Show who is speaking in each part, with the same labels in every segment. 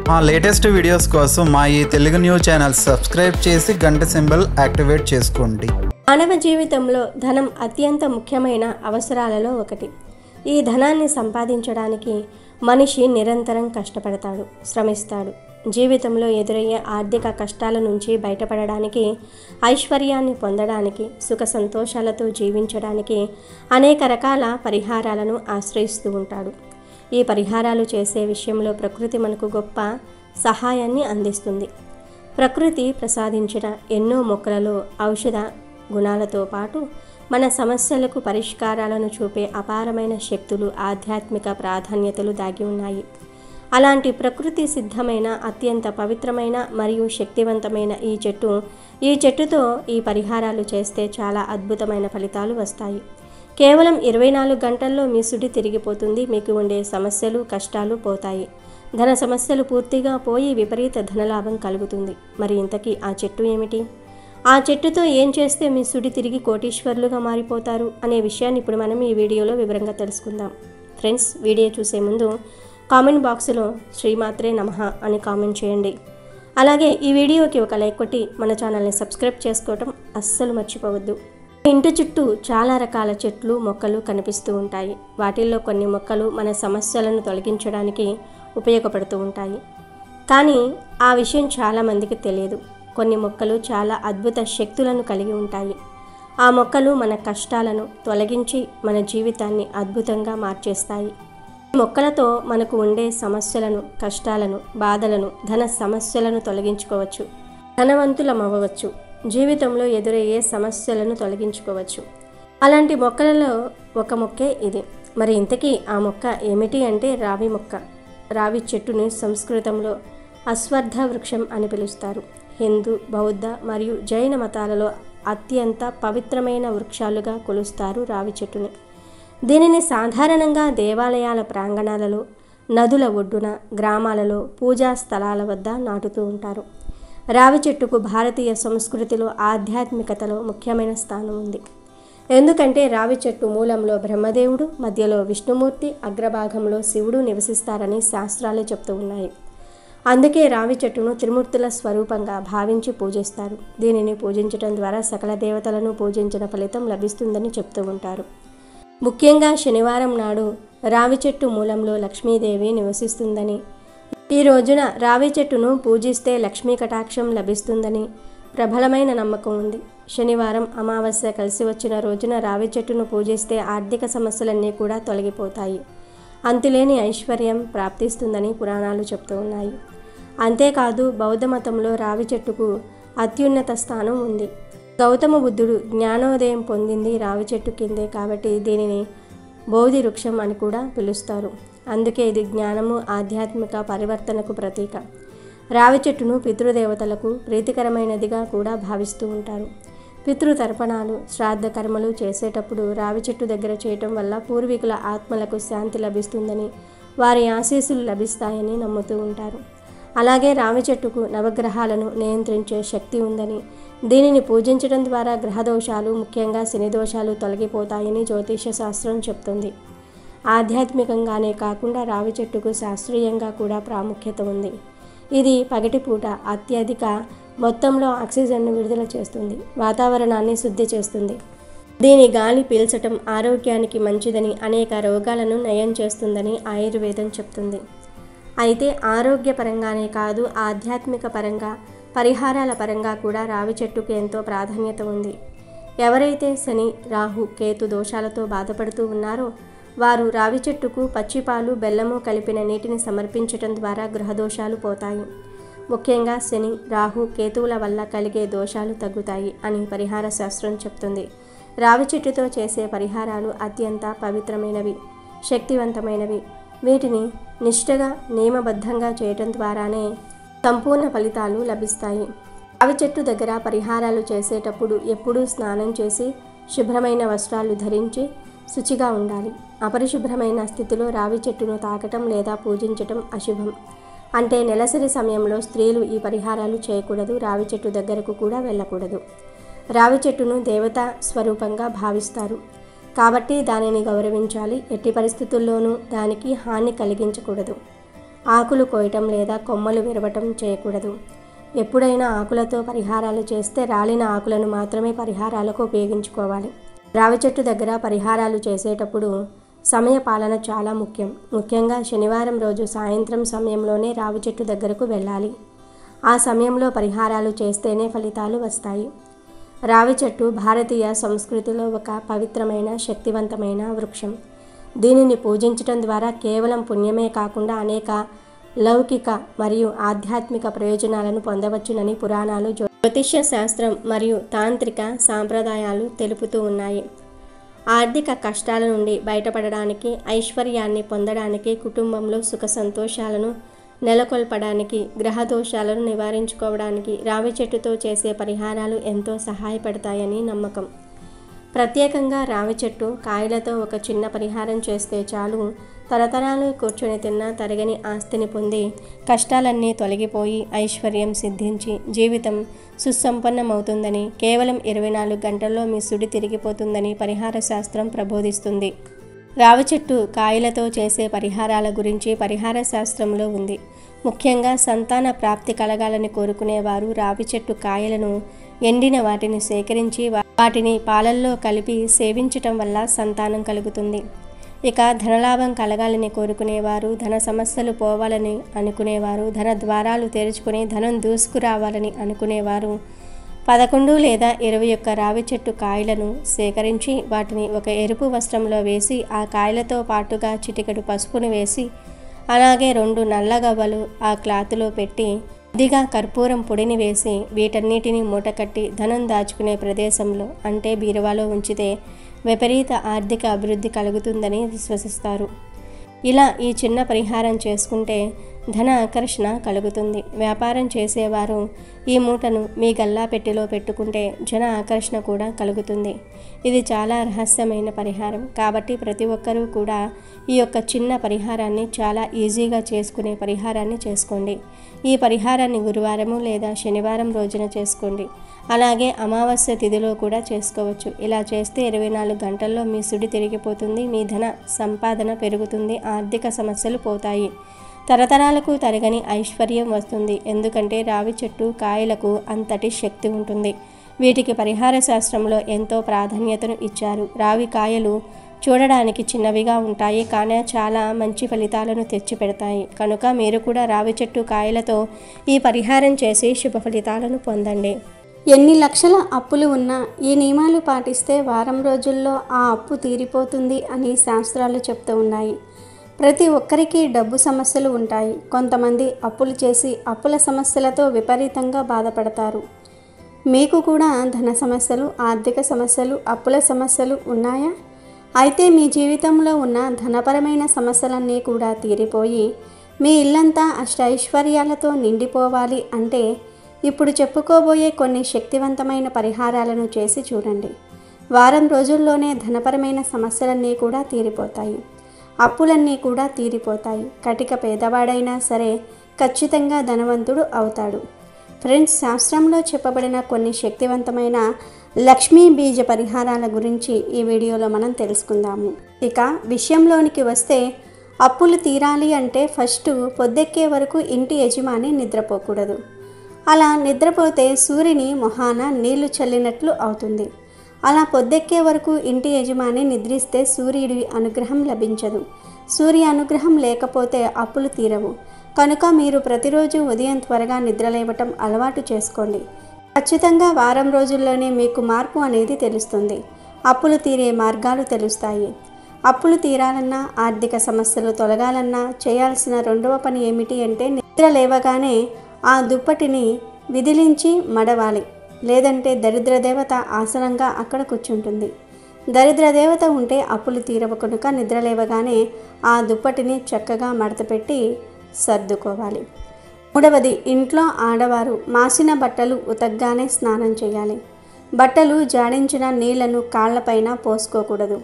Speaker 1: మా latest videos కోసం మా ఈ తెలుగు న్యూస్ ఛానల్ సబ్స్క్రైబ్ చేసి గంట సింబల్ యాక్టివేట్ చేసుకోండి.
Speaker 2: మానవ జీవితంలో ధనం అత్యంత ముఖ్యమైన అవసరాలలో ఒకటి. ఈ ధనాన్ని సంపాదించడానికి మనిషి నిరంతరం కష్టపడతాడు, శ్రమిస్తాడు. జీవితంలో ఎదురయ్యే ఆర్థిక కష్టాల నుంచి బయటపడడానికి, ఐశ్వర్యాన్ని పొందడానికి, సుఖ సంతోషాలతో జీవించడానికి అనేక రకాల పరిహారాలను ఆశ్రయిస్తూ ఉంటాడు. ఈ పరిహారాలు చేసే విషయంలో ప్రకృతి మనకు గొప్ప సహాయాన్ని అందిస్తుంది. ప్రకృతి ప్రసాదించిన ఎన్నో మొక్కలలో ఔషధ గుణాలతో పాటు మన సమస్యలకు పరిష్కారాలను చూపే అపారమైన శక్తులు, ఆధ్యాత్మిక ప్రాధాన్యతలు దాగి ఉన్నాయి. అలాంటి ప్రకృతి సిద్ధమైన అత్యంత పవిత్రమైన మరియు శక్తివంతమైన ఈ చెట్టుతో ఈ పరిహారాలు చేస్తే చాలా అద్భుతమైన ఫలితాలు వస్తాయి. కేవలం 24 గంటల్లో మీ సుడి తిరిగిపోతుంది. మీకు ఉండే సమస్యలు, కష్టాలు పోతాయి. ధన సమస్యలు పూర్తిగా పోయి విపరీత ధనలాభం కలుగుతుంది. మరి ఇంతకీ ఆ చెట్టు ఏమిటి? ఆ చెట్టుతో ఏం చేస్తే మీ సుడి తిరిగి కోటీశ్వరులుగా మారిపోతారు అనే విషయాన్ని ఇప్పుడు మనం ఈ వీడియోలో వివరంగా తెలుసుకుందాం. ఫ్రెండ్స్, వీడియో చూసే ముందు కామెంట్ బాక్స్లో శ్రీమాత్రే నమః అని కామెంట్ చేయండి. అలాగే ఈ వీడియోకి ఒక లైక్ కొట్టి మన ఛానల్ని సబ్స్క్రైబ్ చేసుకోవటం అస్సలు మర్చిపోవద్దు. ఇంటి చుట్టూ చాలా రకాల చెట్లు, మొక్కలు కనిపిస్తూ ఉంటాయి. వాటిల్లో కొన్ని మొక్కలు మన సమస్యలను తొలగించడానికి ఉపయోగపడుతూ ఉంటాయి. కానీ ఆ విషయం చాలామందికి తెలియదు. కొన్ని మొక్కలు చాలా అద్భుత శక్తులను కలిగి ఉంటాయి. ఆ మొక్కలు మన కష్టాలను తొలగించి మన జీవితాన్ని అద్భుతంగా మార్చేస్తాయి. ఈ మొక్కలతో మనకు ఉండే సమస్యలను, కష్టాలను, బాధలను, ధన సమస్యలను తొలగించుకోవచ్చు. ధనవంతులమవ్వవచ్చు. జీవితంలో ఎదురయ్యే సమస్యలను తొలగించుకోవచ్చు. అలాంటి మొక్కలలో ఒక మొక్కే ఇది. మరి ఇంతకీ ఆ మొక్క ఏమిటి అంటే రావి మొక్క. రావి చెట్టుని సంస్కృతంలో అశ్వత్థ వృక్షం అని పిలుస్తారు. హిందూ, బౌద్ధ మరియు జైన మతాలలో అత్యంత పవిత్రమైన వృక్షాలుగా కొలుస్తారు రావి చెట్టుని. దీనిని సాధారణంగా దేవాలయాల ప్రాంగణాలలో, నదుల ఒడ్డున, గ్రామాలలో, పూజా స్థలాల వద్ద నాటుతూ ఉంటారు. రావి చెట్టుకు భారతీయ సంస్కృతిలో, ఆధ్యాత్మికతలో ముఖ్యమైన స్థానం ఉంది. ఎందుకంటే రావి చెట్టు మూలంలో బ్రహ్మదేవుడు, మధ్యలో విష్ణుమూర్తి, అగ్రభాగంలో శివుడు నివసిస్తారని శాస్త్రాలే చెప్తూ ఉన్నాయి. అందుకే రావి చెట్టును త్రిమూర్తుల స్వరూపంగా భావించి పూజిస్తారు. దీనిని పూజించడం ద్వారా సకల దేవతలను పూజించిన ఫలితం లభిస్తుందని చెప్తూ ఉంటారు. ముఖ్యంగా శనివారం నాడు రావి చెట్టు మూలంలో లక్ష్మీదేవి నివసిస్తుందని, ఈ రోజున రావి చెట్టును పూజిస్తే లక్ష్మీ కటాక్షం లభిస్తుందని ప్రబలమైన నమ్మకం ఉంది. శనివారం అమావాస్య కలిసి వచ్చిన రోజున రావి చెట్టును పూజిస్తే ఆర్థిక సమస్యలన్నీ కూడా తొలగిపోతాయి. అంతులేని ఐశ్వర్యం ప్రాప్తిస్తుందని పురాణాలు చెప్తూ ఉన్నాయి. అంతేకాదు బౌద్ధ మతంలో రావి చెట్టుకు అత్యున్నత స్థానం ఉంది. గౌతమ బుద్ధుడు జ్ఞానోదయం పొందింది రావి చెట్టు కిందే కాబట్టి దీనిని బోధి వృక్షం అని కూడా పిలుస్తారు. అందుకే ఇది జ్ఞానము, ఆధ్యాత్మిక పరివర్తనకు ప్రతీక. రావి చెట్టును పితృదేవతలకు ప్రీతికరమైనదిగా కూడా భావిస్తూ ఉంటారు. పితృతర్పణాలు, శ్రాద్ధ కర్మలు చేసేటప్పుడు రావి చెట్టు దగ్గర చేయటం వల్ల పూర్వీకుల ఆత్మలకు శాంతి లభిస్తుందని, వారి ఆశీస్సులు లభిస్తాయని నమ్ముతూ ఉంటారు. అలాగే రావి చెట్టుకు నవగ్రహాలను నియంత్రించే శక్తి ఉందని, దీనిని పూజించడం ద్వారా గ్రహదోషాలు, ముఖ్యంగా శని దోషాలు తొలగిపోతాయని జ్యోతిష శాస్త్రం చెప్తుంది. ఆధ్యాత్మికంగానే కాకుండా రావి చెట్టుకు శాస్త్రీయంగా కూడా ప్రాముఖ్యత ఉంది. ఇది పగటిపూట అత్యధిక మొత్తంలో ఆక్సిజన్ను విడుదల చేస్తుంది, వాతావరణాన్ని శుద్ధి చేస్తుంది. దీని గాలి పీల్చటం ఆరోగ్యానికి మంచిదని, అనేక రోగాలను నయం చేస్తుందని ఆయుర్వేదం చెప్తుంది. అయితే ఆరోగ్యపరంగానే కాదు, ఆధ్యాత్మిక పరంగా, పరిహారాల పరంగా కూడా రావి చెట్టుకు ఎంతో ప్రాధాన్యత ఉంది. ఎవరైతే శని, రాహు, కేతు దోషాలతో బాధపడుతూ ఉన్నారో వారు రావి చెట్టుకు పచ్చిపాలు, బెల్లము కలిపిన నీటిని సమర్పించటం ద్వారా గృహదోషాలు పోతాయి. ముఖ్యంగా శని, రాహు, కేతువుల వల్ల కలిగే దోషాలు తగ్గుతాయి అని పరిహార శాస్త్రం చెప్తుంది. రావి చెట్టుతో చేసే పరిహారాలు అత్యంత పవిత్రమైనవి, శక్తివంతమైనవి. వీటిని నిష్ఠగా, నియమబద్ధంగా చేయటం ద్వారానే సంపూర్ణ ఫలితాలు లభిస్తాయి. రావి చెట్టు దగ్గర పరిహారాలు చేసేటప్పుడు ఎప్పుడూ స్నానం చేసి శుభ్రమైన వస్త్రాలు ధరించి శుచిగా ఉండాలి. అపరిశుభ్రమైన స్థితిలో రావి చెట్టును తాకటం లేదా పూజించటం అశుభం. అంటే నెలసరి సమయంలో స్త్రీలు ఈ పరిహారాలు చేయకూడదు, రావి చెట్టు దగ్గరకు కూడా వెళ్ళకూడదు. రావి చెట్టును దేవతా స్వరూపంగా భావిస్తారు. కాబట్టి దానిని గౌరవించాలి. ఎట్టి పరిస్థితుల్లోనూ దానికి హాని కలిగించకూడదు. ఆకులు కోయటం లేదా కొమ్మలు విరవటం చేయకూడదు. ఎప్పుడైనా ఆకులతో పరిహారాలు చేస్తే రాలిన ఆకులను మాత్రమే పరిహారాలకు ఉపయోగించుకోవాలి. రావి చెట్టు దగ్గర పరిహారాలు చేసేటప్పుడు సమయ పాలన చాలా ముఖ్యం. ముఖ్యంగా శనివారం రోజు సాయంత్రం సమయంలోనే రావి చెట్టు దగ్గరకు వెళ్ళాలి. ఆ సమయంలో పరిహారాలు చేస్తేనే ఫలితాలు వస్తాయి. రావి చెట్టు భారతీయ సంస్కృతిలో ఒక పవిత్రమైన శక్తివంతమైన వృక్షం. దీనిని పూజించటం ద్వారా కేవలం పుణ్యమే కాకుండా అనేక లౌకిక మరియు ఆధ్యాత్మిక ప్రయోజనాలను పొందవచ్చునని పురాణాలు, జ్యోతిష్య శాస్త్రం మరియు తాంత్రిక సాంప్రదాయాలు తెలుపుతూ ఉన్నాయి. ఆర్థిక కష్టాల నుండి బయటపడడానికి, ఐశ్వర్యాన్ని పొందడానికి, కుటుంబంలో సుఖ సంతోషాలను నెలకొల్పడానికి, గ్రహ దోషాలను నివారించుకోవడానికి రావి చెట్టుతో చేసే పరిహారాలు ఎంతో సహాయపడతాయని నమ్మకం. ప్రత్యేకంగా రావి చెట్టు కాయలతో ఒక చిన్న పరిహారం చేస్తే చాలు, తరతరాలు కూర్చొని తిన్నా తరగని ఆస్తిని పొంది కష్టాలన్నీ తొలగిపోయి ఐశ్వర్యం సిద్ధించి జీవితం సుసంపన్నమవుతుందని, కేవలం 24 గంటల్లో మీ సుడి తిరిగిపోతుందని పరిహార శాస్త్రం ప్రబోధిస్తుంది. రావి చెట్టు కాయలతో చేసే పరిహారాల గురించి పరిహార శాస్త్రంలో ఉంది. ముఖ్యంగా సంతాన ప్రాప్తి కలగాలని కోరుకునేవారు రావి చెట్టు కాయలను, ఎండిన వాటిని సేకరించి వాటిని పాలల్లో కలిపి సేవించటం వల్ల సంతానం కలుగుతుంది. ఇక ధనలాభం కలగాలని కోరుకునేవారు, ధన సమస్యలు పోవాలని అనుకునేవారు, ధన ద్వారాలు తెరుచుకుని ధనం దూసుకురావాలని అనుకునేవారు 11 లేదా 21 రావి చెట్టు కాయలను సేకరించి వాటిని ఒక ఎరుపు వస్త్రంలో వేసి ఆ కాయలతో పాటుగా చిటికెడు పసుపును వేసి అలాగే 2 నల్ల గవ్వలు ఆ క్లాతులో పెట్టి కొద్దిగా కర్పూరం పొడిని వేసి వీటన్నిటిని మూటకట్టి ధనం దాచుకునే ప్రదేశంలో అంటే బీరువాలో ఉంచితే విపరీత ఆర్థిక అభివృద్ధి కలుగుతుందని విశ్వసిస్తారు. ఇలా ఈ చిన్న పరిహారం చేసుకుంటే ధన ఆకర్షణ కలుగుతుంది. వ్యాపారం చేసేవారు ఈ మూటను మీ గల్లా పెట్టెలో పెట్టుకుంటే జన ఆకర్షణ కూడా కలుగుతుంది. ఇది చాలా రహస్యమైన పరిహారం కాబట్టి ప్రతి ఒక్కరూ కూడా ఈ యొక్క చిన్న పరిహారాన్ని చాలా ఈజీగా చేసుకునే పరిహారాన్ని చేసుకోండి. ఈ పరిహారాన్ని గురువారము లేదా శనివారం రోజున చేసుకోండి. అలాగే అమావాస్య తిథిలో కూడా చేసుకోవచ్చు. ఇలా చేస్తే 24 గంటల్లో మీ సుడి తిరిగిపోతుంది, మీ ధన సంపాదన పెరుగుతుంది, ఆర్థిక సమస్యలు పోతాయి, తరతరాలకు తరగని ఐశ్వర్యం వస్తుంది. ఎందుకంటే రావి చెట్టు కాయలకు అంతటి శక్తి ఉంటుంది. వీటికి పరిహార శాస్త్రంలో ఎంతో ప్రాధాన్యతను ఇచ్చారు. రావి కాయలు చూడడానికి చిన్నవిగా ఉంటాయి కానీ చాలా మంచి ఫలితాలను తెచ్చిపెడతాయి. కనుక మీరు కూడా రావి చెట్టు కాయలతో ఈ పరిహారం చేసి శుభ ఫలితాలను పొందండి.
Speaker 3: ఎన్ని లక్షల అప్పులు ఉన్నా ఈ నియమాలు పాటిస్తే వారం రోజుల్లో ఆ అప్పు తీరిపోతుంది అని శాస్త్రాలు చెప్తూ ఉన్నాయి. ప్రతి ఒక్కరికి డబ్బు సమస్యలు ఉంటాయి. కొంతమంది అప్పులు చేసి అప్పుల సమస్యలతో విపరీతంగా బాధపడతారు. మీకు కూడా ధన సమస్యలు, ఆర్థిక సమస్యలు, అప్పుల సమస్యలు ఉన్నాయా? అయితే మీ జీవితంలో ఉన్న ధనపరమైన సమస్యలన్నీ కూడా తీరిపోయి మీ ఇల్లంతా అష్టైశ్వర్యాలతో నిండిపోవాలి అంటే ఇప్పుడు చెప్పుకోబోయే కొన్ని శక్తివంతమైన పరిహారాలను చేసి చూడండి. వారం రోజుల్లోనే ధనపరమైన సమస్యలన్నీ కూడా తీరిపోతాయి, అప్పులన్నీ కూడా తీరిపోతాయి. కటిక పేదవాడైనా సరే ఖచ్చితంగా ధనవంతుడు అవుతాడు. ఫ్రెండ్స్, శాస్త్రంలో చెప్పబడిన కొన్ని శక్తివంతమైన లక్ష్మీ బీజ పరిహారాల గురించి ఈ వీడియోలో మనం తెలుసుకుందాము. ఇక విషయంలోనికి వస్తే అప్పులు తీరాలి అంటే ఫస్ట్ పొద్దెక్కే వరకు ఇంటి యజమాని నిద్రపోకూడదు. అలా నిద్రపోతే సూర్యుని మొహాన నీళ్లు చల్లినట్లు అవుతుంది. అలా పొద్దెక్కే వరకు ఇంటి యజమాని నిద్రిస్తే సూర్యుడి అనుగ్రహం లభించదు. సూర్య అనుగ్రహం లేకపోతే అప్పులు తీరవు. కనుక మీరు ప్రతిరోజు ఉదయం త్వరగా నిద్రలేవటం అలవాటు చేసుకోండి. ఖచ్చితంగా వారం రోజుల్లోనే మీకు మార్పు అనేది తెలుస్తుంది. అప్పులు తీరే మార్గాలు తెలుస్తాయి. అప్పులు తీరాలన్నా, ఆర్థిక సమస్యలు తొలగాలన్నా చేయాల్సిన రెండవ పని ఏమిటి అంటే నిద్ర లేవగానే ఆ దుప్పటిని విదిలించి మడవాలి. లేదంటే దరిద్ర దేవత ఆసనంగా అక్కడ కూర్చుంటుంది. దరిద్ర దేవత ఉంటే అప్పులు తీరవు. కనుక నిద్రలేవగానే ఆ దుప్పటిని చక్కగా మడతపెట్టి సర్దుకోవాలి. మూడవది, ఇంట్లో ఆడవారు మాసిన బట్టలు ఉతకగానే స్నానం చేయాలి. బట్టలు జాడించిన నీళ్లను కాళ్లపైన పోసుకోకూడదు.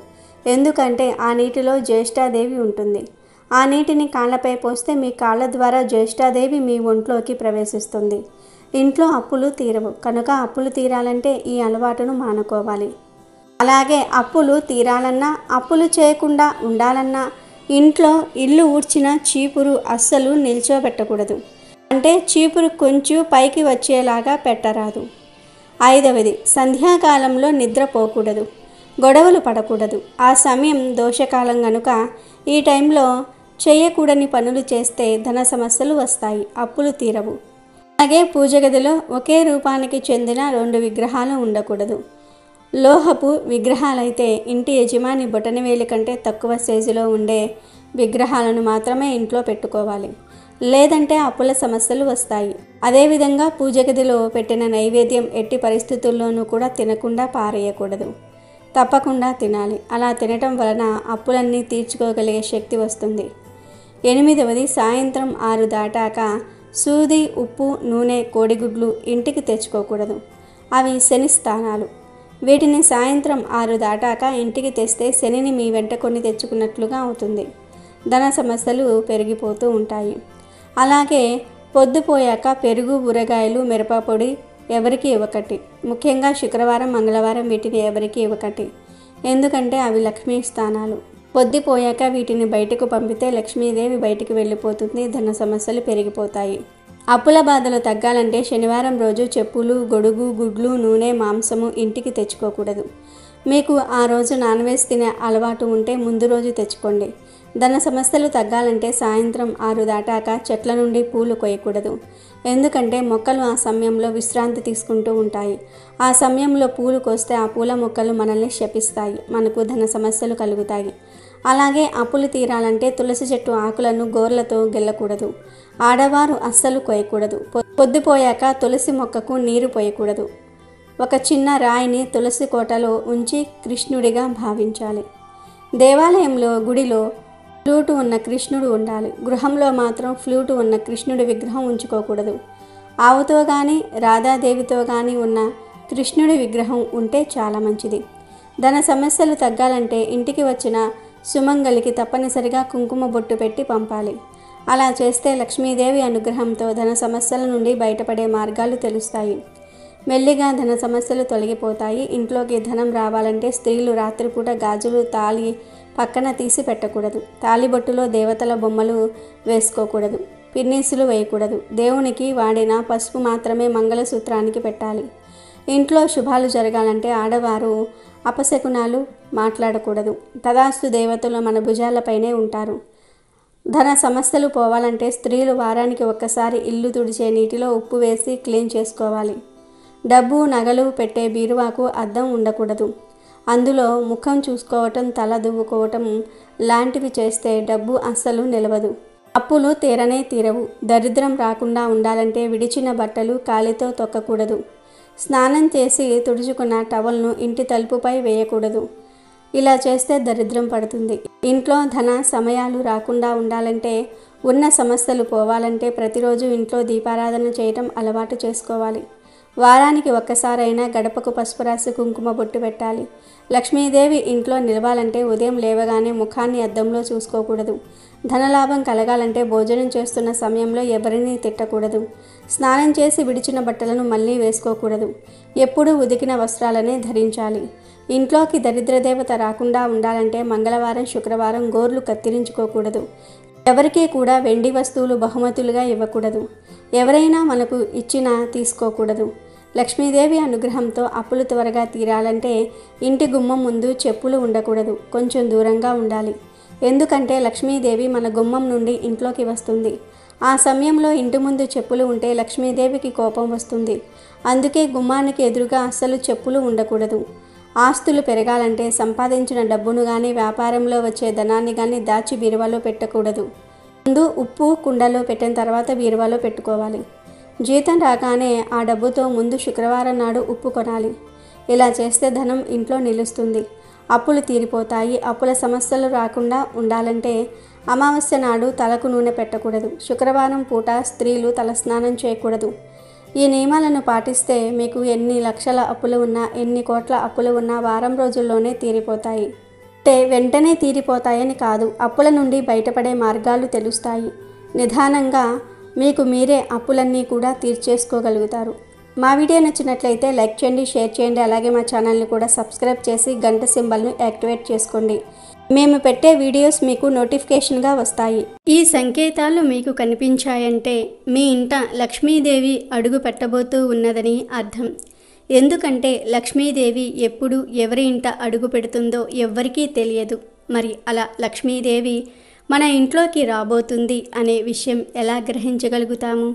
Speaker 3: ఎందుకంటే ఆ నీటిలో జ్యేష్ఠాదేవి ఉంటుంది. ఆ నీటిని కాళ్లపై పోస్తే మీ కాళ్ళ ద్వారా జ్యేష్ఠాదేవి మీ ఒంట్లోకి ప్రవేశిస్తుంది. ఇంట్లో అప్పులు తీరవు. కనుక అప్పులు తీరాలంటే ఈ అలవాటును మానుకోవాలి. అలాగే అప్పులు తీరాలన్నా, అప్పులు చేయకుండా ఉండాలన్నా ఇంట్లో ఇల్లు ఊడ్చిన చీపురు అస్సలు నిల్చోబెట్టకూడదు. అంటే చీపురు కొంచెం పైకి వచ్చేలాగా పెట్టరాదు. 5వది, సంధ్యాకాలంలో నిద్రపోకూడదు, గొడవలు పడకూడదు. ఆ సమయం దోషకాలం గనుక ఈ టైంలో చేయకూడని పనులు చేస్తే ధన సమస్యలు వస్తాయి, అప్పులు తీరవు. అలాగే పూజ గదిలో ఒకే రూపానికి చెందిన 2 విగ్రహాలు ఉండకూడదు. లోహపు విగ్రహాలైతే ఇంటి యజమాని బొటనవేలి కంటే తక్కువ సైజులో ఉండే విగ్రహాలను మాత్రమే ఇంట్లో పెట్టుకోవాలి, లేదంటే అప్పుల సమస్యలు వస్తాయి. అదేవిధంగా పూజ గదిలో పెట్టిన నైవేద్యం ఎట్టి పరిస్థితుల్లోనూ కూడా తినకుండా పారేయకూడదు, తప్పకుండా తినాలి. అలా తినటం వలన అప్పులన్నీ తీర్చుకోగలిగే శక్తి వస్తుంది. 8వది, సాయంత్రం 6 దాటాక సూది, ఉప్పు, నూనె, కోడిగుడ్లు ఇంటికి తెచ్చుకోకూడదు. అవి శని స్థానాలు. వీటిని సాయంత్రం 6 దాటాక ఇంటికి తెస్తే శనిని మీ వెంట కొని తెచ్చుకున్నట్లుగా అవుతుంది. ధన సమస్యలు పెరిగిపోతూ ఉంటాయి. అలాగే పొద్దుపోయాక పెరుగు, ఊరగాయలు, మిరపపొడి ఎవరికి ఇవ్వకటి. ముఖ్యంగా శుక్రవారం, మంగళవారం వీటిని ఎవరికి ఇవ్వకటి. ఎందుకంటే అవి లక్ష్మీ స్థానాలు. పొద్దుపోయాక వీటిని బయటకు పంపితే లక్ష్మీదేవి బయటికి వెళ్ళిపోతుంది, ధన సమస్యలు పెరిగిపోతాయి. అప్పుల బాధలు తగ్గాలంటే శనివారం రోజు చెప్పులు, గొడుగు, గుడ్లు, నూనె, మాంసము ఇంటికి తెచ్చుకోకూడదు. మీకు ఆ రోజు నాన్ వెజ్ తినే అలవాటు ఉంటే ముందు రోజు తెచ్చుకోండి. ధన సమస్యలు తగ్గాలంటే సాయంత్రం 6 దాటాక చెట్ల నుండి పూలు కొయ్యకూడదు. ఎందుకంటే మొక్కలు ఆ సమయంలో విశ్రాంతి తీసుకుంటూ ఉంటాయి. ఆ సమయంలో పూలు కోస్తే ఆ పూల మొక్కలు మనల్ని శపిస్తాయి, మనకు ధన సమస్యలు కలుగుతాయి. అలాగే అప్పులు తీరాలంటే తులసి చెట్టు ఆకులను గోర్లతో గెల్లకూడదు. ఆడవారు అస్సలు కొయ్యకూడదు. పొద్దుపోయాక తులసి మొక్కకు నీరు పోయకూడదు. ఒక చిన్న రాయిని తులసి కోటలో ఉంచి కృష్ణుడిగా భావించాలి. దేవాలయంలో, గుడిలో ఫ్లూటు ఉన్న కృష్ణుడు ఉండాలి. గృహంలో మాత్రం ఫ్లూటు ఉన్న కృష్ణుడి విగ్రహం ఉంచుకోకూడదు. ఆవుతో కానీ రాధాదేవితో కానీ ఉన్న కృష్ణుడి విగ్రహం ఉంటే చాలా మంచిది. ధన సమస్యలు తగ్గాలంటే ఇంటికి వచ్చిన సుమంగలికి తప్పనిసరిగా కుంకుమ బొట్టు పెట్టి పంపాలి. అలా చేస్తే లక్ష్మీదేవి అనుగ్రహంతో ధన సమస్యల నుండి బయటపడే మార్గాలు తెలుస్తాయి. మెల్లిగా ధన సమస్యలు తొలగిపోతాయి. ఇంట్లోకి ధనం రావాలంటే స్త్రీలు రాత్రిపూట గాజులు, తాళి పక్కన తీసి పెట్టకూడదు. తాళిబొట్టులో దేవతల బొమ్మలు వేసుకోకూడదు. పిన్నీసులు వేయకూడదు. దేవునికి వాడిన పసుపు మాత్రమే మంగళసూత్రానికి పెట్టాలి. ఇంట్లో శుభాలు జరగాలంటే ఆడవారు అపశకునాలు మాట్లాడకూడదు. తదాస్తు దేవతలు మన భుజాలపైనే ఉంటారు. ధన సమస్యలు పోవాలంటే స్త్రీలు వారానికి ఒక్కసారి ఇల్లు తుడిచే నీటిలో ఉప్పు వేసి క్లీన్ చేసుకోవాలి. డబ్బు, నగలు పెట్టే బీరువాకు అద్దం ఉండకూడదు. అందులో ముఖం చూసుకోవటం, తల దువ్వుకోవటం లాంటివి చేస్తే డబ్బు అస్సలు నిలవదు. అప్పులు తీరనే తీరవు. దరిద్రం రాకుండా ఉండాలంటే విడిచిన బట్టలు కాలితో తొక్కకూడదు. స్నానం చేసి తుడుచుకున్న టవల్ను ఇంటి తలుపుపై వేయకూడదు. ఇలా చేస్తే దరిద్రం పడుతుంది. ఇంట్లో ధన సమయాలు రాకుండా ఉండాలంటే, ఉన్న సమస్యలు పోవాలంటే ప్రతిరోజు ఇంట్లో దీపారాధన చేయటం అలవాటు చేసుకోవాలి. వారానికి ఒక్కసారైనా గడపకు పసుపు రాసి కుంకుమ బొట్టు పెట్టాలి. లక్ష్మీదేవి ఇంట్లో నిలవాలంటే ఉదయం లేవగానే ముఖాన్ని అద్దంలో చూసుకోకూడదు. ధనలాభం కలగాలంటే భోజనం చేస్తున్న సమయంలో ఎవరినీ తిట్టకూడదు. స్నానం చేసి విడిచిన బట్టలను మళ్ళీ వేసుకోకూడదు. ఎప్పుడూ ఉతికిన వస్త్రాలనే ధరించాలి. ఇంట్లోకి దరిద్రదేవత రాకుండా ఉండాలంటే మంగళవారం, శుక్రవారం గోర్లు కత్తిరించుకోకూడదు. ఎవరికీ కూడా వెండి వస్తువులు బహుమతులుగా ఇవ్వకూడదు. ఎవరైనా మనకు ఇచ్చినా తీసుకోకూడదు. లక్ష్మీదేవి అనుగ్రహంతో అప్పులు త్వరగా తీరాలంటే ఇంటి గుమ్మం ముందు చెప్పులు ఉండకూడదు. కొంచెం దూరంగా ఉండాలి. ఎందుకంటే లక్ష్మీదేవి మన గుమ్మం నుండి ఇంట్లోకి వస్తుంది. ఆ సమయంలో ఇంటి ముందు చెప్పులు ఉంటే లక్ష్మీదేవికి కోపం వస్తుంది. అందుకే గుమ్మానికి ఎదురుగా అస్సలు చెప్పులు ఉండకూడదు. ఆస్తులు పెరగాలంటే సంపాదించిన డబ్బును కానీ, వ్యాపారంలో వచ్చే ధనాన్ని కానీ దాచి బీరువాలో పెట్టకూడదు. ముందు ఉప్పు కుండలో పెట్టిన తర్వాత బీరువాలో పెట్టుకోవాలి. జీతం రాగానే ఆ డబ్బుతో ముందు శుక్రవారం నాడు ఉప్పు కొనాలి. ఇలా చేస్తే ధనం ఇంట్లో నిలుస్తుంది, అప్పులు తీరిపోతాయి. అప్పుల సమస్యలు రాకుండా ఉండాలంటే అమావాస్య నాడు తలకు నూనె పెట్టకూడదు. శుక్రవారం పూట స్త్రీలు తలస్నానం చేయకూడదు. ఈ నియమాలను పాటిస్తే మీకు ఎన్ని లక్షల అప్పులు ఉన్నా, ఎన్ని కోట్ల అప్పులు ఉన్నా వారం రోజుల్లోనే తీరిపోతాయి. అంటే వెంటనే తీరిపోతాయని కాదు, అప్పుల నుండి బయటపడే మార్గాలు తెలుస్తాయి. నిదానంగా మీకు మీరే అప్పులన్నీ కూడా తీర్చేసుకోగలుగుతారు. మా వీడియో నచ్చినట్లయితే లైక్ చేయండి, షేర్ చేయండి. అలాగే మా ఛానల్ని కూడా సబ్స్క్రైబ్ చేసి గంట సింబల్ను యాక్టివేట్ చేసుకోండి. మేము పెట్టే వీడియోస్ మీకు నోటిఫికేషన్గా వస్తాయి. ఈ సంకేతాలు మీకు కనిపించాయంటే మీ ఇంట లక్ష్మీదేవి అడుగు పెట్టబోతూ ఉన్నదని అర్థం. ఎందుకంటే లక్ష్మీదేవి ఎప్పుడు ఎవరి ఇంట అడుగు పెడుతుందో ఎవ్వరికీ తెలియదు. మరి అలా లక్ష్మీదేవి మన ఇంట్లోకి రాబోతుంది అనే విషయం ఎలా గ్రహించగలుగుతాము,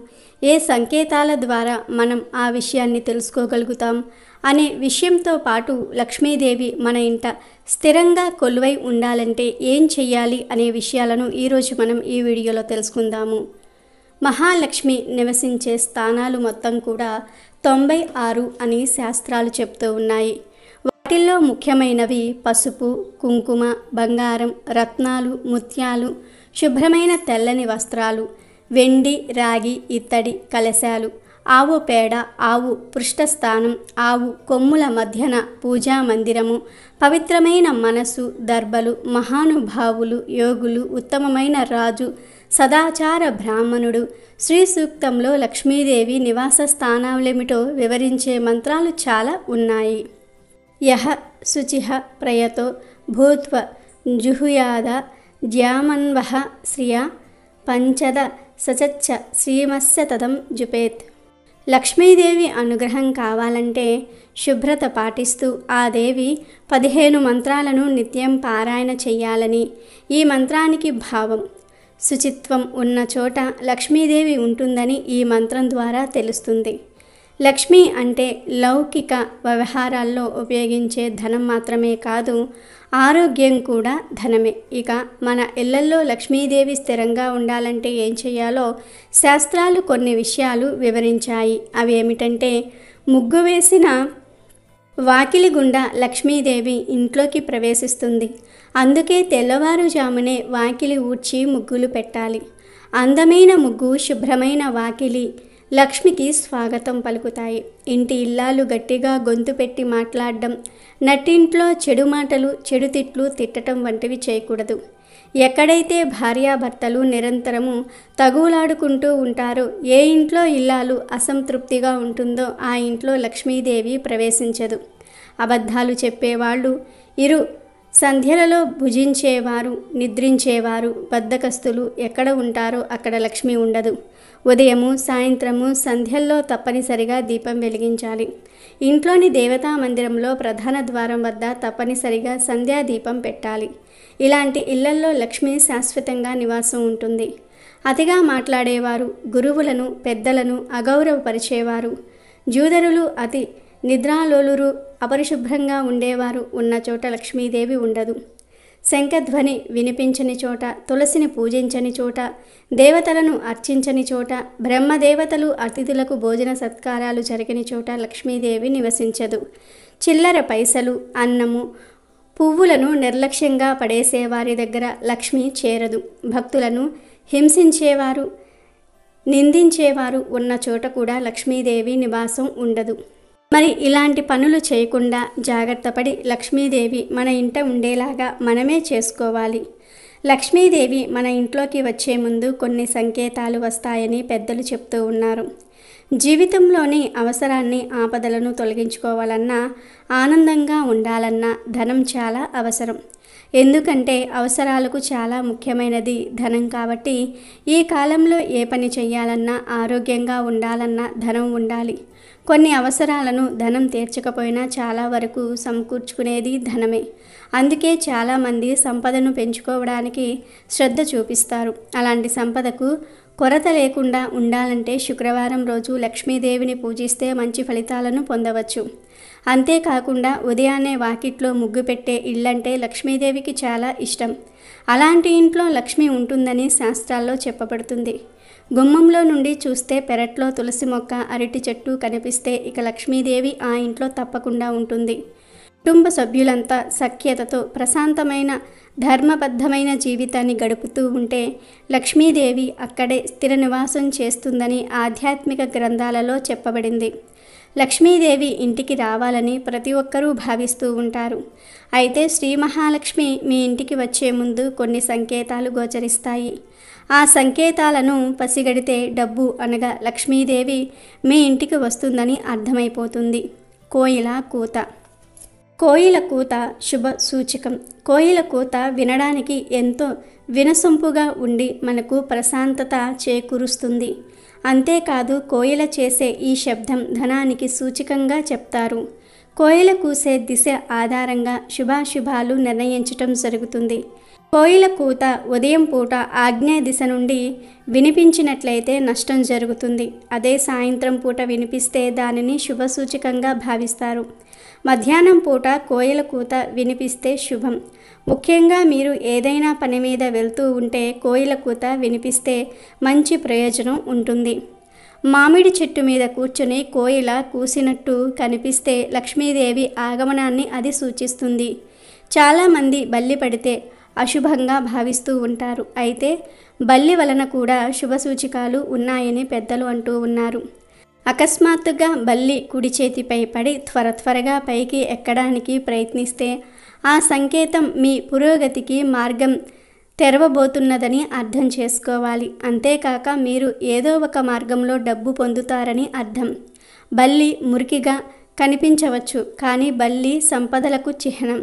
Speaker 3: ఏ సంకేతాల ద్వారా మనం ఆ విషయాన్ని తెలుసుకోగలుగుతాం అనే విషయంతో పాటు లక్ష్మీదేవి మన ఇంట స్థిరంగా కొలువై ఉండాలంటే ఏం చెయ్యాలి అనే విషయాలను ఈరోజు మనం ఈ వీడియోలో తెలుసుకుందాము. మహాలక్ష్మి నివసించే స్థానాలు మొత్తం కూడా 96 అని శాస్త్రాలు చెప్తూ ఉన్నాయి. వాటిల్లో ముఖ్యమైనవి పసుపు, కుంకుమ, బంగారం, రత్నాలు, ముత్యాలు, శుభ్రమైన తెల్లని వస్త్రాలు, వెండి, రాగి, ఇత్తడి కలశాలు, ఆవు పేడ, ఆవు పృష్ఠస్థానం, ఆవు కొమ్ముల మధ్యన పూజా మందిరము, పవిత్రమైన మనసు, దర్భలు, మహానుభావులు, యోగులు, ఉత్తమమైన రాజు, సదాచార బ్రాహ్మణుడు, శ్రీ సూక్తంలో లక్ష్మీదేవి నివాస స్థానాలేమిటో వివరించే మంత్రాలు చాలా ఉన్నాయి. యహ శుచిః ప్రయతో భూత్వ జుహుయాద జ్యామన్వః శ్రియా పంచద సచచ్చ శ్రీమస్య తదం జుపేత్. లక్ష్మీదేవి అనుగ్రహం కావాలంటే శుభ్రత పాటిస్తూ ఆ దేవి 15 మంత్రాలను నిత్యం పారాయణ చెయ్యాలని ఈ మంత్రానికి భావం. శుచిత్వం ఉన్న చోట లక్ష్మీదేవి ఉంటుందని ఈ మంత్రం ద్వారా తెలుస్తుంది. లక్ష్మి అంటే లౌకిక వ్యవహారాల్లో ఉపయోగించే ధనం మాత్రమే కాదు, ఆరోగ్యం కూడా ధనమే. ఇక మన ఇళ్లల్లో లక్ష్మీదేవి స్థిరంగా ఉండాలంటే ఏం చేయాలో శాస్త్రాలు కొన్ని విషయాలు వివరించాయి. అవి ఏమిటంటే, ముగ్గు వేసిన వాకిలి గుండా లక్ష్మీదేవి ఇంట్లోకి ప్రవేశిస్తుంది. అందుకే తెల్లవారుజామునే వాకిలి ఊడ్చి ముగ్గులు పెట్టాలి. అందమైన ముగ్గు, శుభ్రమైన వాకిలి లక్ష్మికి స్వాగతం పలుకుతాయి. ఇంటి ఇల్లాలు గట్టిగా గొంతు పెట్టి మాట్లాడడం, నట్టింట్లో చెడు మాటలు, చెడు తిట్లు తిట్టడం వంటివి చేయకూడదు. ఎక్కడైతే భార్యాభర్తలు నిరంతరము తగులాడుకుంటూ ఉంటారో, ఏ ఇంట్లో ఇల్లాలు అసంతృప్తిగా ఉంటుందో ఆ ఇంట్లో లక్ష్మీదేవి ప్రవేశించదు. అబద్ధాలు చెప్పేవాళ్ళు, ఇరు సంధ్యలలో భుజించేవారు, నిద్రించేవారు, బద్ధకస్తులు ఎక్కడ ఉంటారో అక్కడ లక్ష్మి ఉండదు. ఉదయము, సాయంత్రము, సంధ్యల్లో తప్పనిసరిగా దీపం వెలిగించాలి. ఇంట్లోని దేవతా మందిరంలో ప్రధాన ద్వారం వద్ద తప్పనిసరిగా సంధ్యాదీపం పెట్టాలి. ఇలాంటి ఇళ్లల్లో లక్ష్మి శాశ్వతంగా నివాసం ఉంటుంది. అతిగా మాట్లాడేవారు, గురువులను, పెద్దలను అగౌరవపరిచేవారు, జూదరులు, అతి నిద్రాలోలురు, అపరిశుభ్రంగా ఉండేవారు ఉన్న చోట లక్ష్మీదేవి ఉండదు. శంఖధ్వని వినిపించని చోట, తులసిని పూజించని చోట, దేవతలను అర్చించని చోట, బ్రహ్మదేవతలు అతిథులకు భోజన సత్కారాలు జరగని చోట లక్ష్మీదేవి నివసించదు. చిల్లర పైసలు, అన్నము, పువ్వులను నిర్లక్ష్యంగా పడేసేవారి దగ్గర లక్ష్మి చేరదు. భక్తులను హింసించేవారు, నిందించేవారు ఉన్న చోట కూడా లక్ష్మీదేవి నివాసం ఉండదు. మరి ఇలాంటి పనులు చేయకుండా జాగ్రత్తపడి లక్ష్మీదేవి మన ఇంట ఉండేలాగా మనమే చేసుకోవాలి. లక్ష్మీదేవి మన ఇంట్లోకి వచ్చే ముందు కొన్ని సంకేతాలు వస్తాయని పెద్దలు చెప్తూ ఉన్నారు. జీవితంలోని అవసరాన్ని, ఆపదలను తొలగించుకోవాలన్నా, ఆనందంగా ఉండాలన్నా ధనం చాలా అవసరం. ఎందుకంటే అవసరాలకు చాలా ముఖ్యమైనది ధనం. కాబట్టి ఈ కాలంలో ఏ పని చేయాలన్నా, ఆరోగ్యంగా ఉండాలన్నా ధనం ఉండాలి. కొన్ని అవసరాలను ధనం తీర్చకపోయినా చాలా వరకు సమకూర్చుకునేది ధనమే. అందుకే చాలామంది సంపదను పెంచుకోవడానికి శ్రద్ధ చూపిస్తారు. అలాంటి సంపదకు కొరత లేకుండా ఉండాలంటే శుక్రవారం రోజు లక్ష్మీదేవిని పూజిస్తే మంచి ఫలితాలను పొందవచ్చు. అంతేకాకుండా ఉదయాన్నే వాకిట్లో ముగ్గు పెట్టే ఇల్లంటే లక్ష్మీదేవికి చాలా ఇష్టం. అలాంటి ఇంట్లో లక్ష్మి ఉంటుందని శాస్త్రాల్లో చెప్పబడుతుంది. గుమ్మంలో నుండి చూస్తే పెరట్లో తులసి మొక్క, అరటి చెట్టు కనిపిస్తే ఇక లక్ష్మీదేవి ఆ ఇంట్లో తప్పకుండా ఉంటుంది. కుటుంబ సభ్యులంతా సఖ్యతతో ప్రశాంతమైన ధర్మబద్ధమైన జీవితాన్ని గడుపుతూ ఉంటే లక్ష్మీదేవి అక్కడే స్థిర నివాసం చేస్తుందని ఆధ్యాత్మిక గ్రంథాలలో చెప్పబడింది. లక్ష్మీదేవి ఇంటికి రావాలని ప్రతి ఒక్కరూ భావిస్తూ ఉంటారు. అయితే శ్రీ మహాలక్ష్మి మీ ఇంటికి వచ్చే ముందు కొన్ని సంకేతాలు గోచరిస్తాయి. ఆ సంకేతాలను పసిగడితే డబ్బు అనగా లక్ష్మీదేవి మీ ఇంటికి వస్తుందని అర్థమైపోతుంది. కోయిల కూత. కోయిల కూత శుభ సూచకం. కోయిల కూత వినడానికి ఎంతో వినసొంపుగా ఉండి మనకు ప్రశాంతత చేకూరుస్తుంది. అంతేకాదు కోయిల చేసే ఈ శబ్దం ధనానికి సూచకంగా చెప్తారు. కోయిల కూసే దిశ ఆధారంగా శుభాశుభాలు నిర్ణయించటం జరుగుతుంది. కోయిల కూత ఉదయం పూట ఆగ్నేయ దిశ నుండి వినిపించినట్లయితే నష్టం జరుగుతుంది. అదే సాయంత్రం పూట వినిపిస్తే దానిని శుభసూచకంగా భావిస్తారు. మధ్యాహ్నం పూట కోయిల కూత వినిపిస్తే శుభం. ముఖ్యంగా మీరు ఏదైనా పని మీద వెళ్తూ ఉంటే కోయిల కూత వినిపిస్తే మంచి ప్రయోజనం ఉంటుంది. మామిడి చెట్టు మీద కూర్చుని కోయిల కూసినట్టు కనిపిస్తే లక్ష్మీదేవి ఆగమనాన్ని అది సూచిస్తుంది. చాలామంది బల్లి పడితే అశుభంగా భావిస్తూ ఉంటారు. అయితే బల్లి వలన కూడా శుభసూచికాలు ఉన్నాయని పెద్దలు అంటూ ఉన్నారు. అకస్మాత్తుగా బల్లి కుడి చేతిపై పడి త్వరగా పైకి ఎక్కడానికి ప్రయత్నిస్తే ఆ సంకేతం మీ పురోగతికి మార్గం తెరవబోతున్నదని అర్థం చేసుకోవాలి. అంతేకాక మీరు ఏదో ఒక మార్గంలో డబ్బు పొందుతారని అర్థం. బల్లి మురికిగా కనిపించవచ్చు, కానీ బల్లి సంపదలకు చిహ్నం.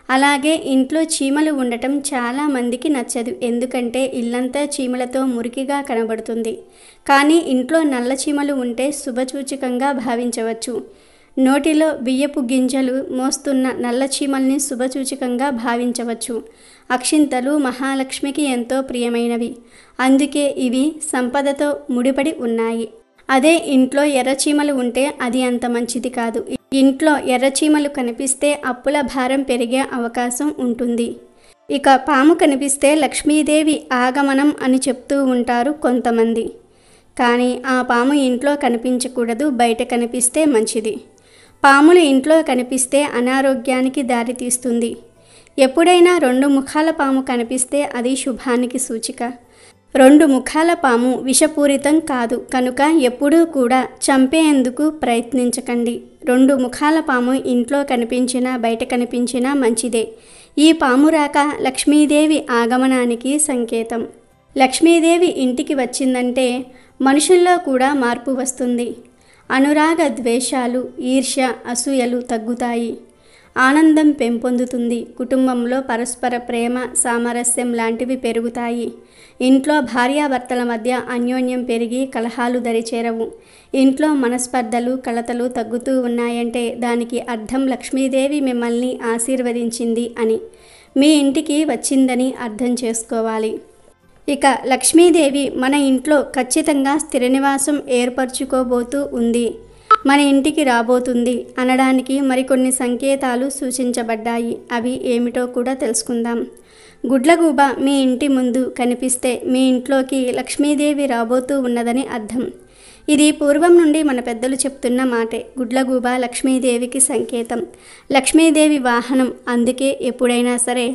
Speaker 3: అలాగే ఇంట్లో చీమలు ఉండటం చాలా మందికి నచ్చదు. ఎందుకంటే ఇల్లంతా చీమలతో మురికిగా కనబడుతుంది. కానీ ఇంట్లో నల్ల చీమలు ఉంటే శుభసూచకంగా భావించవచ్చు. నోటిలో బియ్యపు గింజలు మోస్తున్న నల్ల చీమల్ని శుభసూచకంగా భావించవచ్చు. అక్షింతలు మహాలక్ష్మికి ఎంతో ప్రియమైనవి. అందుకే ఇవి సంపదతో ముడిపడి ఉన్నాయి. అదే ఇంట్లో ఎర్రచీమలు ఉంటే అది అంత మంచిది కాదు. ఇంట్లో ఎర్రచీమలు కనిపిస్తే అప్పుల భారం పెరిగే అవకాశం ఉంటుంది. ఇక పాము కనిపిస్తే లక్ష్మీదేవి ఆగమనం అని చెప్తూ ఉంటారు కొంతమంది. కానీ ఆ పాము ఇంట్లో కనిపించకూడదు, బయట కనిపిస్తే మంచిది. పాములు ఇంట్లో కనిపిస్తే అనారోగ్యానికి దారితీస్తుంది. ఎప్పుడైనా 2 ముఖాల పాము కనిపిస్తే అది శుభానికి సూచిక. 2 ముఖాల పాము విషపూరితం కాదు కనుక ఎప్పుడూ కూడా చంపేందుకు ప్రయత్నించకండి. 2 ముఖాల పాము ఇంట్లో కనిపించినా బయట కనిపించినా మంచిదే. ఈ పాము రాక లక్ష్మీదేవి ఆగమనానికి సంకేతం. లక్ష్మీదేవి ఇంటికి వచ్చిందంటే మనుషుల్లో కూడా మార్పు వస్తుంది. అనురాగ ద్వేషాలు, ఈర్ష్య, అసూయలు తగ్గుతాయి. ఆనందం పెంపొందుతుంది. కుటుంబంలో పరస్పర ప్రేమ, సామరస్యం లాంటివి పెరుగుతాయి. ఇంట్లో భార్యాభర్తల మధ్య అన్యోన్యం పెరిగి కలహాలు దరిచేరవు. ఇంట్లో మనస్పర్ధలు, కలతలు తగ్గుతూ ఉన్నాయంటే దానికి అర్థం లక్ష్మీదేవి మిమ్మల్ని ఆశీర్వదించింది అని, మీ ఇంటికి వచ్చిందని అర్థం చేసుకోవాలి. ఇక లక్ష్మీదేవి మన ఇంట్లో ఖచ్చితంగా స్థిర నివాసం ఏర్పరచుకోబోతూ ఉంది, మన ఇంటికి రాబోతుంది అనడానికి మరికొన్ని సంకేతాలు సూచించబడ్డాయి. అవి ఏమిటో కూడా తెలుసుకుందాం. గుడ్లగూబ మీ ఇంటి ముందు కనిపిస్తే మీ ఇంట్లోకి లక్ష్మీదేవి రాబోతూ ఉన్నదని అర్థం. ఇది పూర్వం నుండి మన పెద్దలు చెప్తున్న మాటే. గుడ్లగూబ లక్ష్మీదేవికి సంకేతం, లక్ష్మీదేవి వాహనం. అందుకే ఎప్పుడైనా సరే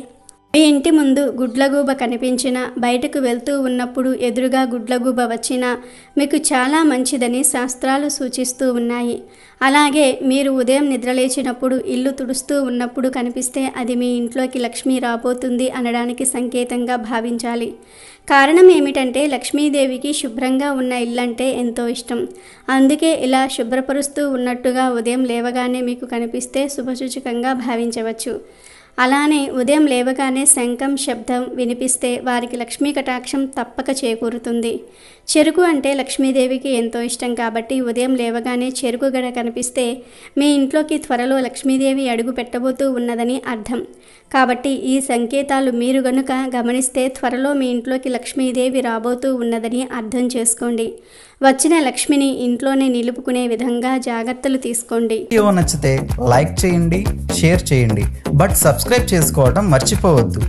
Speaker 3: మీ ఇంటి ముందు గుడ్లగూబ కనిపించినా, బయటకు వెళ్తూ ఉన్నప్పుడు ఎదురుగా గుడ్లగూబ వచ్చినా మీకు చాలా మంచిదని శాస్త్రాలు సూచిస్తూ ఉన్నాయి. అలాగే మీరు ఉదయం నిద్రలేచినప్పుడు, ఇల్లు తుడుస్తూ ఉన్నప్పుడు కనిపిస్తే అది మీ ఇంట్లోకి లక్ష్మి రాబోతుంది అనడానికి సంకేతంగా భావించాలి. కారణం ఏమిటంటే లక్ష్మీదేవికి శుభ్రంగా ఉన్న ఇల్లంటే ఎంతో ఇష్టం. అందుకే ఇలా శుభ్రపరుస్తూ ఉన్నట్టుగా ఉదయం లేవగానే మీకు కనిపిస్తే శుభసూచకంగా భావించవచ్చు. అలానే ఉదయం లేవగానే శంఖం శబ్దం వినిపిస్తే వారికి లక్ష్మీ కటాక్షం తప్పక చేకూరుతుంది. చెరుకు అంటే లక్ష్మీదేవికి ఎంతో ఇష్టం కాబట్టి ఉదయం లేవగానే చెరుకు గడ కనిపిస్తే మీ ఇంట్లోకి త్వరలో లక్ష్మీదేవి అడుగు పెట్టబోతూ ఉన్నదని అర్థం. కాబట్టి ఈ సంకేతాలు మీరు గనుక గమనిస్తే త్వరలో మీ ఇంట్లోకి లక్ష్మీదేవి రాబోతూ ఉన్నదని అర్థం చేసుకోండి. వచ్చిన లక్ష్మిని ఇంట్లోనే నిలుపుకునే విధంగా జాగ్రత్తలు తీసుకోండి.
Speaker 1: వీడియో నచ్చితే లైక్ చేయండి, షేర్ చేయండి, బట్ సబ్స్క్రైబ్ చేసుకోవడం మర్చిపోవద్దు.